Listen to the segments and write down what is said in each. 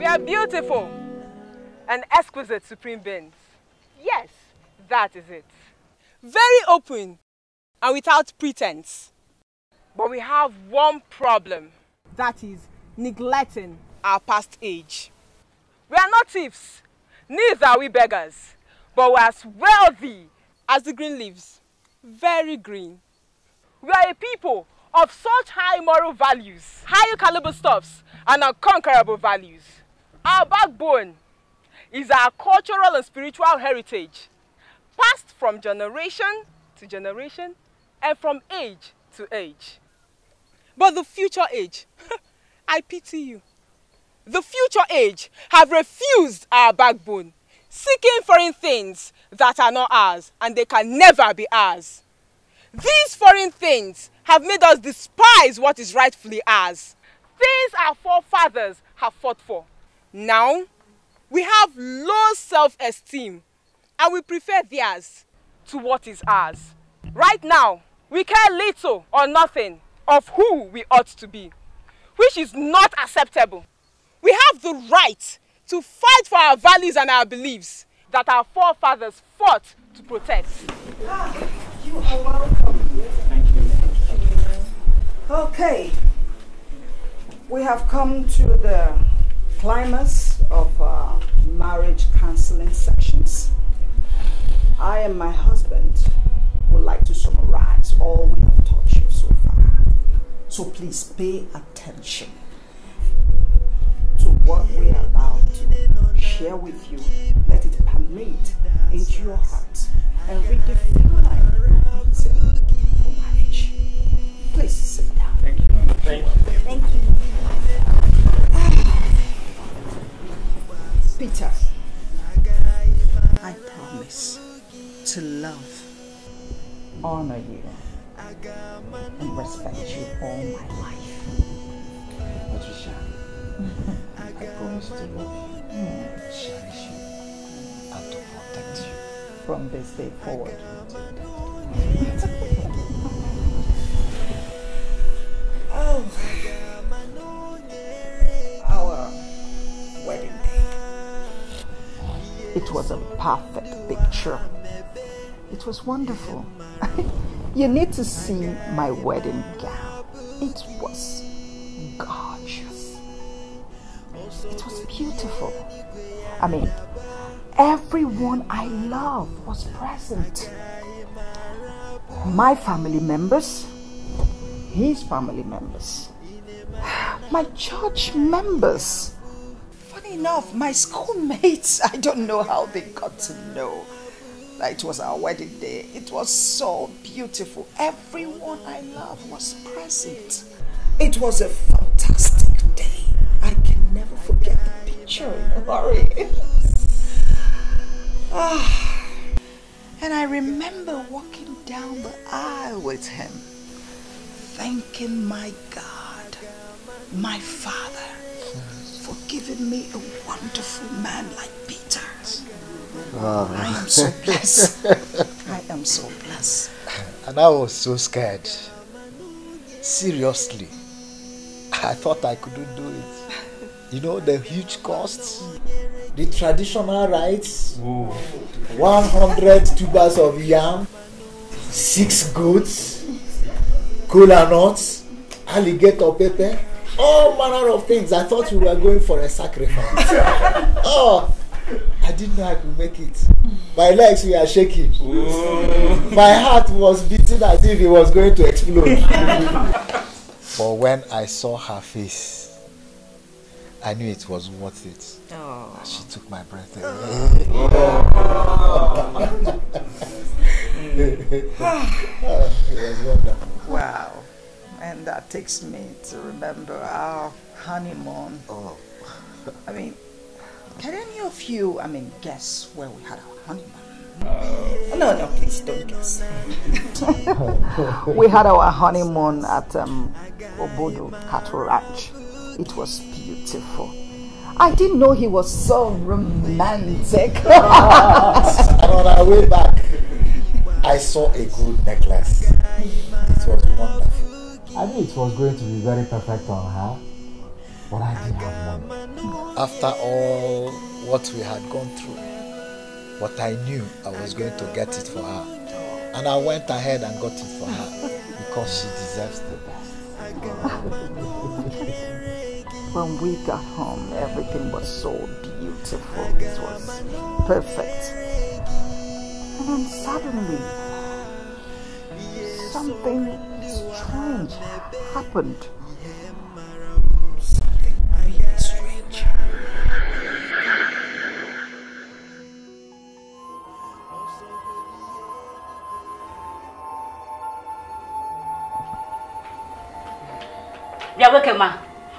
are beautiful and exquisite supreme beings. Yes, that is it. Very open and without pretense. But we have one problem. That is neglecting our past age. We are not thieves, neither are we beggars, but we are as wealthy as the green leaves. Very green. We are a people of such high moral values, high caliber stuffs, and unconquerable values. Our backbone is our cultural and spiritual heritage, passed from generation to generation and from age to age. But the future age, I pity you. The future age have refused our backbone, seeking foreign things that are not ours, and they can never be ours. These foreign things have made us despise what is rightfully ours. Things our forefathers have fought for. Now, we have low self-esteem, and we prefer theirs to what is ours. Right now, we care little or nothing of who we ought to be, which is not acceptable. We have the right to fight for our values and our beliefs that our forefathers fought to protect. You are welcome. Thank you. Okay, we have come to the climax of our marriage counseling sections. I and my husband would like to summarize all we have taught you so far. So please pay attention to what we are about to share with you. Let it permeate into your heart and redefine your reason for marriage. Please sit down. Thank you. Thank you. Thank you. Peter, I promise to love, honor you, and respect you all my life. Patricia, I promise to love you, cherish you, and to protect you. From this day forward. Oh, our wedding day. It was a perfect picture. It was wonderful. You need to see my wedding gown. It was gorgeous. It was beautiful. I mean, everyone I love was present. My family members, his family members, my church members. Funny enough, my schoolmates, I don't know how they got to know that it was our wedding day. It was so beautiful. Everyone I love was present. It was a fantastic day. I can never forget the picture in a hurry. And I remember walking down the aisle with him, thanking my God, my Father, for giving me a wonderful man like Peter. I am so blessed. I am so blessed. And I was so scared. Seriously. I thought I couldn't do it. You know, the huge costs, the traditional rites, 100 tubers of yam, 6 goats, cola nuts, alligator pepper, all manner of things. I thought we were going for a sacrifice. Oh, I didn't know I could make it. My legs were shaking. My heart was beating as if it was going to explode. But when I saw her face, I knew it was worth it. Oh. She took my breath away. It was wonderful. Wow. And that takes me to remember our honeymoon. Oh. I mean, can any of you, guess where we had our honeymoon? No, please don't guess. We had our honeymoon at Obodo Cattle Ranch. It was beautiful. I didn't know he was so romantic. On our way back, I saw a gold necklace. It was wonderful. I knew it was going to be very perfect on her, but I didn't have money. after all what we had gone through. But I knew I was going to get it for her. And I went ahead and got it for her because she deserves the best. When we got home, everything was so beautiful. It was perfect. And then suddenly, something strange happened. Something really strange. Yeah, welcome, ma.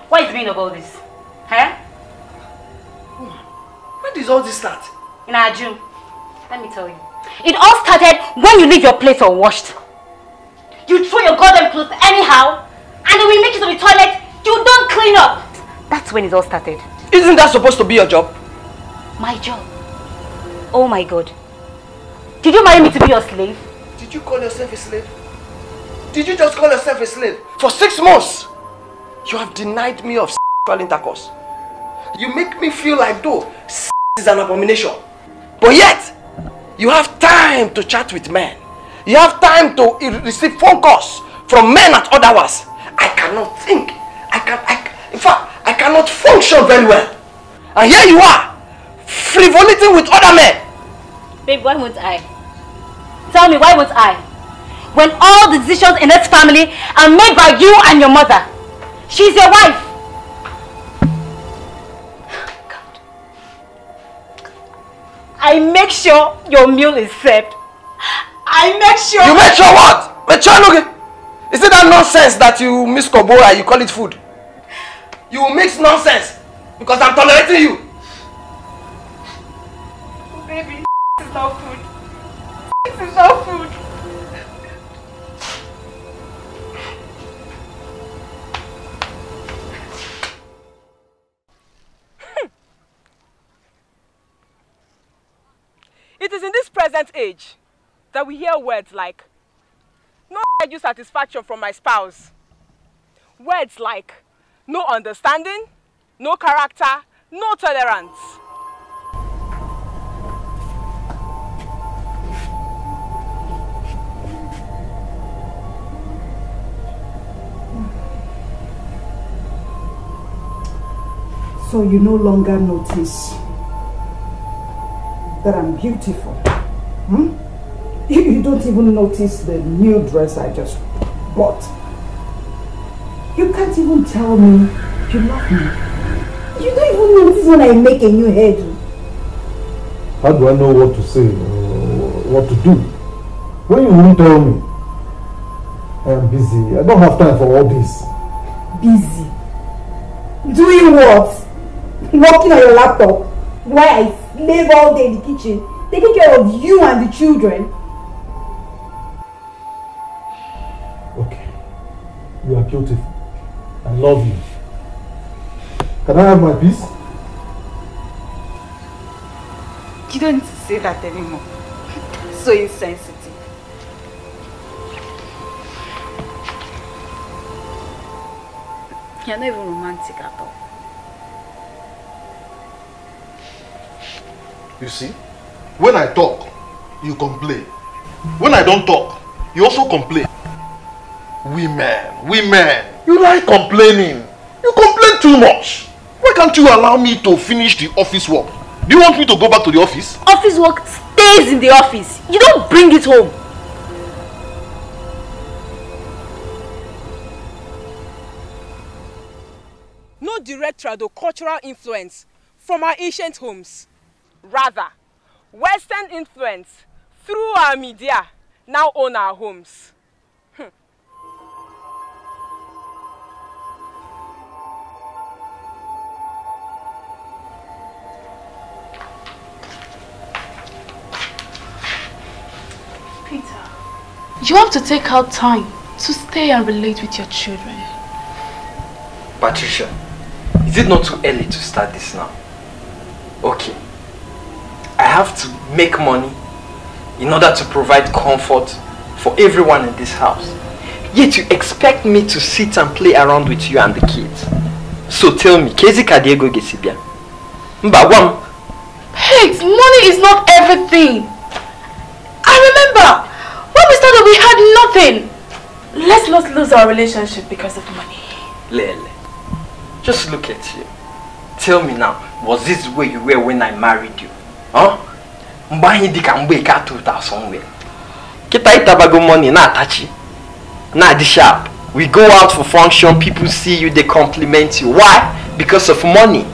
What is the meaning of all this? Huh? When does all this start? In our June. Let me tell you. It all started when you leave your plate unwashed. You throw your goddamn clothes anyhow, and then when you make it to the toilet, you don't clean up. That's when it all started. Isn't that supposed to be your job? My job? Oh my God. Did you marry me to be your slave? Did you call yourself a slave? Did you just call yourself a slave? For 6 months, you have denied me of sexual intercourse. You make me feel like though sex is an abomination. But yet, you have time to chat with men. You have time to receive phone calls from men at other hours. I cannot think. In fact, I cannot function very well. And here you are, frivolating with other men. Babe, why won't I? Tell me, why won't I? When all the decisions in this family are made by you and your mother. She's your wife. God. I make sure your meal is served. I make sure... You make sure what? Make sure, look. Is it that nonsense that you miss Kobora, you call it food? You mix nonsense because I'm tolerating you. Baby, this is not food. This is not food. It is in this present age that we hear words like, no due satisfaction from my spouse. Words like, no understanding, no character, no tolerance. So you no longer notice that I'm beautiful? Hmm? You don't even notice the new dress I just bought. You can't even tell me you love me. You don't even notice when I make a new hairdo. How do I know what to say or what to do? When you won't tell me, I am busy. I don't have time for all this. Busy? Doing what? Working on your laptop? Why I slave all day in the kitchen, taking care of you and the children? Okay. You are beautiful. I love you. Can I have my piece? You don't need to say that anymore. So insensitive. You're not even romantic at all. You see, when I talk, you complain. When I don't talk, you also complain. Women, you like complaining. You complain too much. Why can't you allow me to finish the office work? Do you want me to go back to the office? Office work stays in the office. You don't bring it home. No direct trado-cultural influence from our ancient homes. Rather, Western influence through our media now own our homes. Peter, you have to take out time to stay and relate with your children. Patricia, is it not too early to start this now? Okay. I have to make money in order to provide comfort for everyone in this house. Yet you expect me to sit and play around with you and the kids. So tell me, Kezi Kadiego Gesibia, Pigs, money is not everything. I remember when we started we had nothing. Let's not lose our relationship because of money. Lele, just look at you. Tell me now, was this the way you were when I married you? Huh? Somewhere. Kita itabago money na atachi. Na di sharp. We go out for function, people see you, they compliment you. Why? Because of money.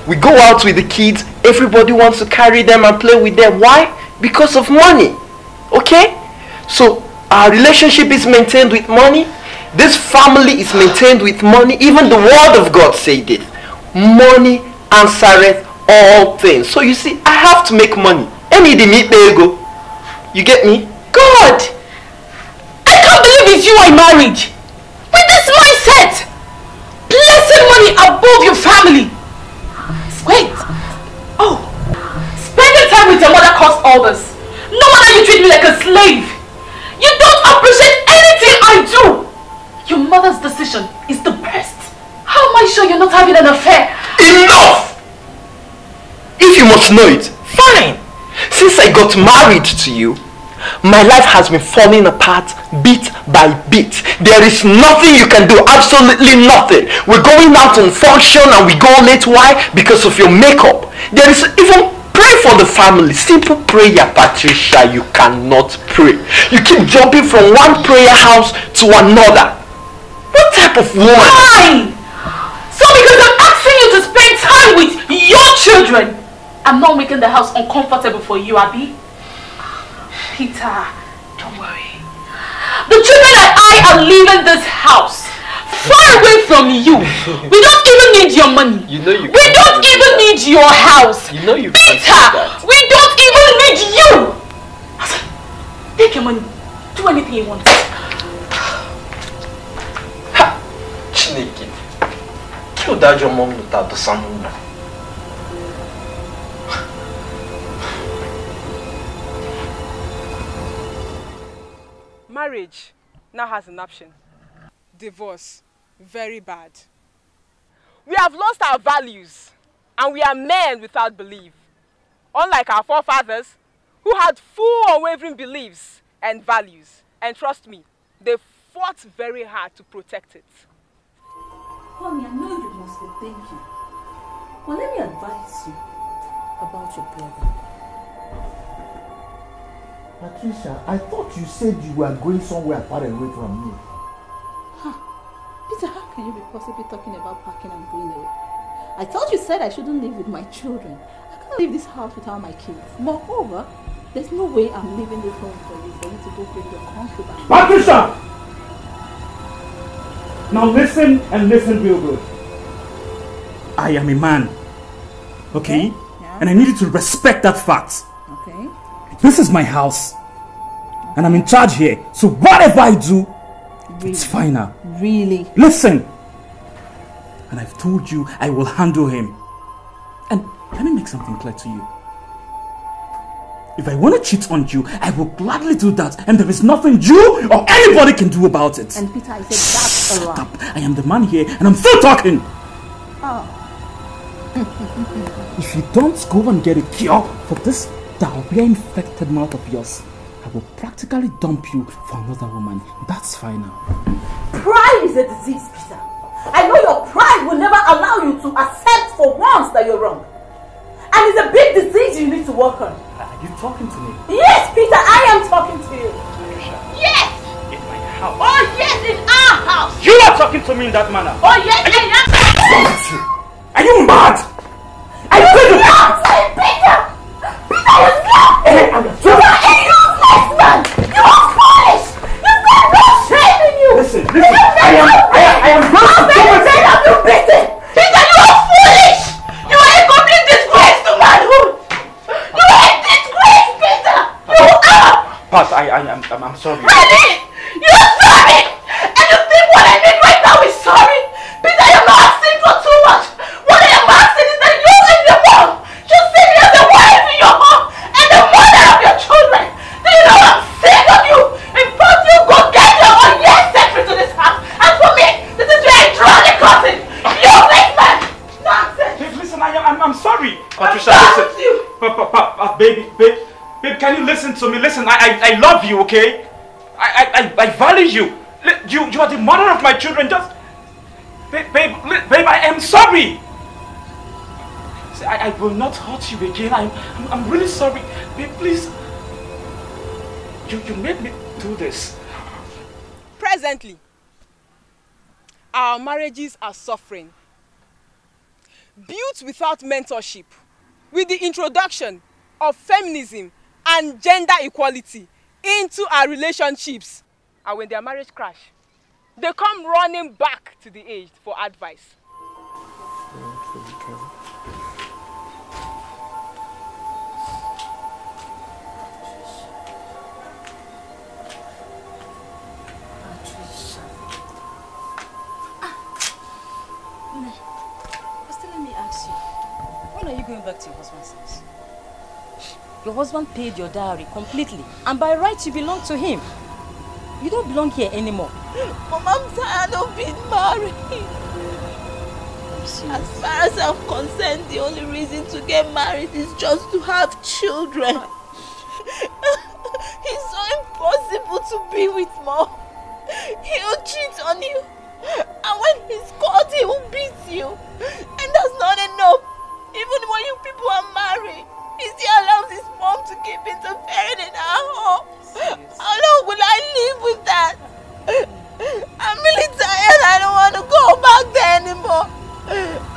We go out with the kids, everybody wants to carry them and play with them. Why? Because of money. Okay? So our relationship is maintained with money. This family is maintained with money. Even the word of God said it. Money answereth all things. So you see, I have to make money. Any the meet there you go. You get me? God! I can't believe it's you I married! With this mindset! Placing money above your family! Wait! Oh! Spending time with your mother costs all this. No wonder you treat me like a slave! You don't appreciate anything I do! Your mother's decision is the best. How am I sure you're not having an affair? Enough! If you must know it, fine! Since I got married to you, my life has been falling apart bit by bit. There is nothing you can do, absolutely nothing. We're going out on function and we go late. Why? Because of your makeup. There is even pray for the family. Simple prayer, Patricia, you cannot pray. You keep jumping from one prayer house to another. What type of woman? Fine! So because I'm asking you to spend time with your children, I'm not making the house uncomfortable for you, Abby? Peter, don't worry. The children and I are leaving this house, far away from you. We don't even need your money. You know you we don't even need your house. You know you Peter, we don't even need you. Take your money. Do anything you want. Chineke. Kill that your mom without the son. Marriage now has an option. Divorce. Very bad. We have lost our values and we are men without belief. Unlike our forefathers who had full unwavering beliefs and values. And trust me, they fought very hard to protect it. Honey, I know you must be thinking. Well, let me advise you about your brother. Patricia, I thought you said you were going somewhere far away from me. Huh. Peter, how can you be possibly talking about packing and going away? I thought you said I shouldn't live with my children. I can't leave this house without my kids. Moreover, there's no way I'm leaving this home for you to go bring your concubine. Patricia! Now listen and listen real good. I am a man. Okay? Yeah. And I need you to respect that fact. Okay. This is my house. And I'm in charge here. So whatever I do, really? It's final. Really? Listen. And I've told you I will handle him. And let me make something clear to you. If I want to cheat on you, I will gladly do that. And there is nothing you or anybody can do about it. And Peter, I said that's a lie. I am the man here and I'm still talking. Oh. If you don't go and get a cure for this diarrhea-infected mouth of yours, I will practically dump you for another woman. That's final. Pride is a disease, Peter. I know your pride will never allow you to accept for once that you're wrong. And it's a big disease you need to work on. Are you talking to me? Yes, Peter, I am talking to you. Yes! In my house. Oh, yes, in our house. You are talking to me in that manner. Oh, yes, I am. Are you mad? Are you mad? Peter! Peter, you stop! You are a useless man! You are foolish! You've got no shame in you! Listen, I am going to do it! You beaten! Peter, you are foolish! You are a complete disgrace to manhood! You are a disgrace, Peter! You are! Pat, I'm sorry. Really? You're sorry! And you think what I need right now is sorry? Peter, you're not asking for too much! What I am asking is that you and your mom should see me as a wife in your home and the mother of your children! Do you know I'm sick of you? In fact, you go get your own yes secretary to this house! And for me, this is where I draw the curtain! Useless man! Nonsense! Listen, I'm sorry. babe, can you listen to me? Listen, I love you, okay? I value you. You are the mother of my children. Just, babe, I am sorry. See, I will not hurt you again. I'm really sorry. Babe, please. You made me do this. Presently, our marriages are suffering. Built without mentorship, with the introduction of feminism and gender equality into our relationships. And when their marriage crash, they come running back to the aged for advice. Let me ask you, when are you going back to your husband's house? Your husband paid your dowry completely, and by right you belong to him. You don't belong here anymore. Mom, I'm tired of being married. As far as I'm concerned, the only reason to get married is just to have children. It's so impossible to be with Mom. He'll cheat on you. And when he's caught, he will beat you. And that's not enough. Even when you people are married, he still allows his mom to keep interfering in our home. How long will I live with that? I'm really tired. I don't want to go back there anymore.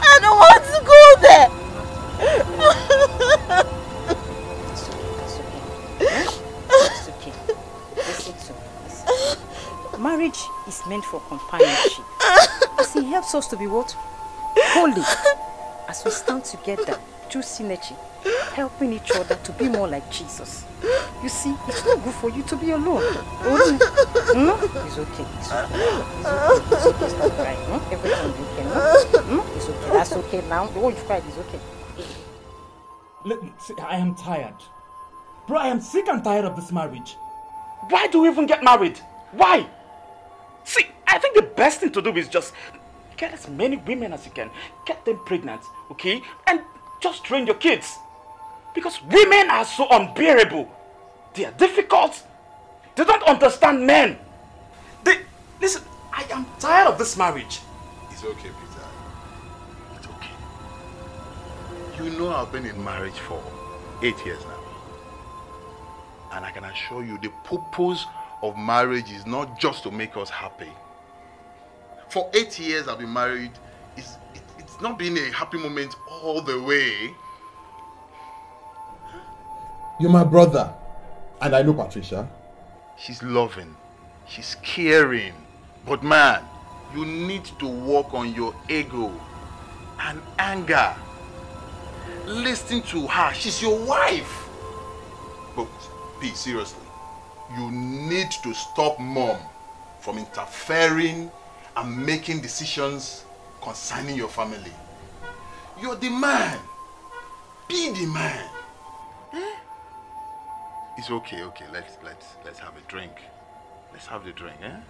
I don't want to go there. It's okay. Listen to me. Listen. Marriage is meant for companionship. As it helps us to be what? Holy. As we stand together, through synergy, helping each other to be more like Jesus. You see, it's not good for you to be alone. No? It's okay. It's okay. It's okay. It's not crying. No? Everything is okay. No? It's okay. That's okay now. The one you cried is okay. Look, see, I am tired. Bro, I am sick and tired of this marriage. Why do we even get married? Why? See, I think the best thing to do is just get as many women as you can. Get them pregnant, okay? And just train your kids. Because women are so unbearable. They are difficult. They don't understand men. Listen, I am tired of this marriage. It's okay, Peter. It's okay. You know I've been in marriage for 8 years now. And I can assure you the purpose of marriage is not just to make us happy. For 8 years I've been married. It's not been a happy moment all the way. You're my brother. And I know Patricia. She's loving. She's caring. But man, you need to work on your ego and anger. Listen to her. She's your wife. But P, seriously, you need to stop Mom from interfering and making decisions concerning your family. You're the man. Be the man. It's okay. Let's have a drink. Let's have the drink, eh?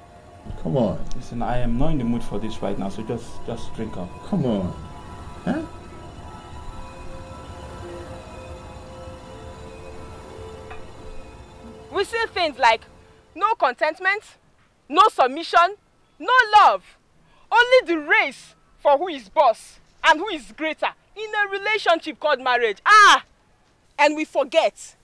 Come on. Listen, I am not in the mood for this right now, so just drink up. Come on. Huh? We see things like no contentment, no submission, no love. Only the race for who is boss and who is greater in a relationship called marriage. And we forget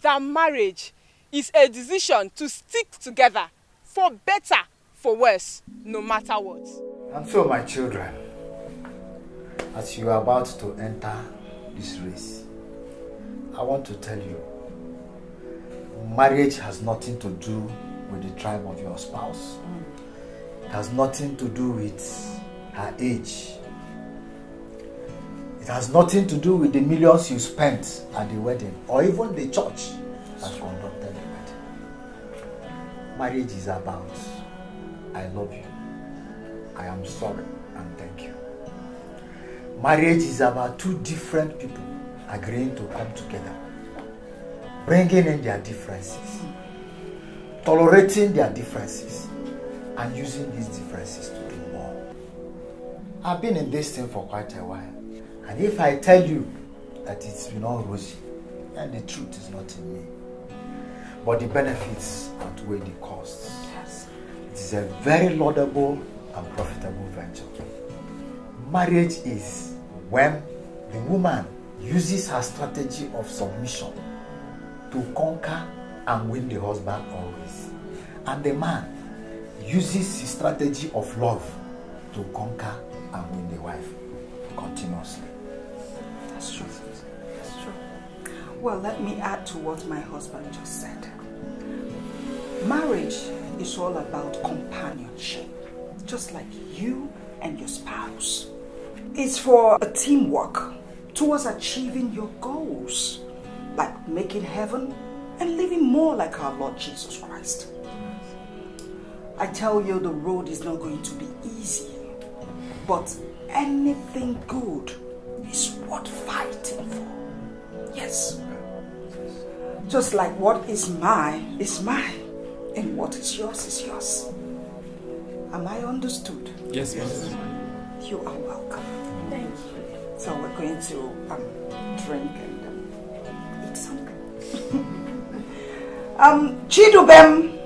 that marriage is a decision to stick together for better, for worse, no matter what. And so, my children, as you are about to enter this race, I want to tell you, marriage has nothing to do with the tribe of your spouse. It has nothing to do with her age. It has nothing to do with the millions you spent at the wedding or even the church that conducted the wedding. Marriage is about, I love you, I am sorry, and thank you. Marriage is about two different people agreeing to come together, bringing in their differences, tolerating their differences, and using these differences to do more. I've been in this thing for quite a while, and if I tell you that it's been all rosy, and the truth is not in me. But the benefits outweigh the costs. Yes. It is a very laudable and profitable venture. Marriage is when the woman uses her strategy of submission to conquer and win the husband always. And the man uses his strategy of love to conquer and win the wife continuously. That's true. That's true. Well, let me add to what my husband just said. Marriage is all about companionship, just like you and your spouse. It's for a teamwork towards achieving your goals, like making heaven and living more like our Lord Jesus Christ. I tell you, the road is not going to be easy, but anything good is worth fighting for. Yes. Just like what is mine, and what is yours. Am I understood? Yes, ma'am. You are welcome. Thank you. So we're going to drink and eat something. Chidubem,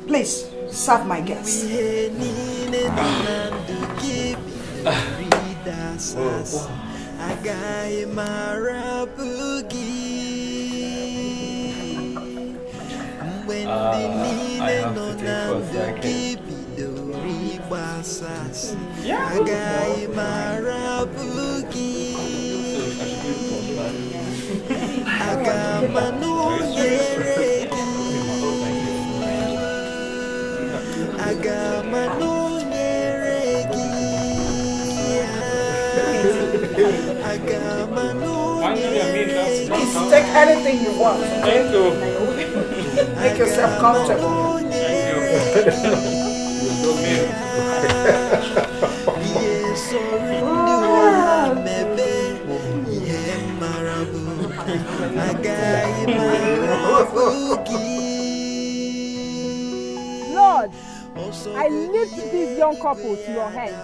please serve my guests. I have to take for a second. Please take anything you want. Thank you. Make yourself comfortable. Lord, I lift these young couples to your hands,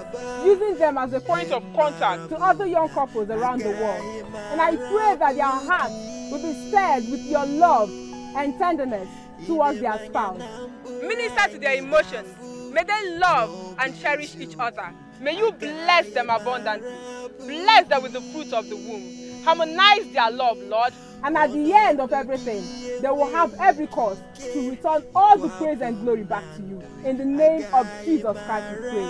using them as a point of contact to other young couples around the world. And I pray that their hearts will be stirred with your love and tenderness towards their spouse. Minister to their emotions. May they love and cherish each other. May you bless them abundantly. Bless them with the fruit of the womb. Harmonize their love, Lord. And at the end of everything, they will have every cause to return all the praise and glory back to you. In the name of Jesus Christ we pray.